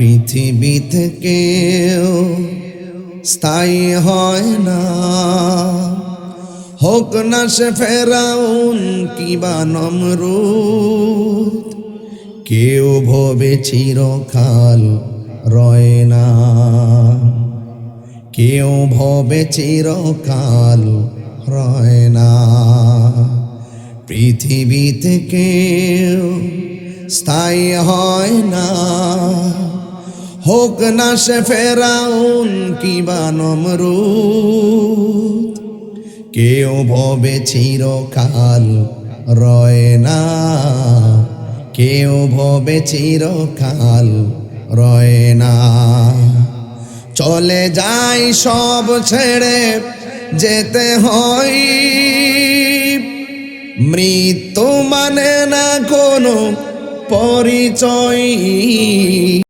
পৃথিবী থেকে স্থায়ী হয় না, হোক না সে ফেরাউন কিবা নমরুদ, কেউ ভবে চিরকাল রয় না, কেউ ভবে চিরকাল রয় না। পৃথিবী থেকে স্থায়ী হয় না, হোক না সে ফেরাউন কিবা নমরুদ, কেউ ভবে চিরকাল রয় না, কেউ ভবে চিরকাল রয় না। চলে যাই সব ছেড়ে যেতে হয়, মৃত্যু মানে না কোনো পরিচয়।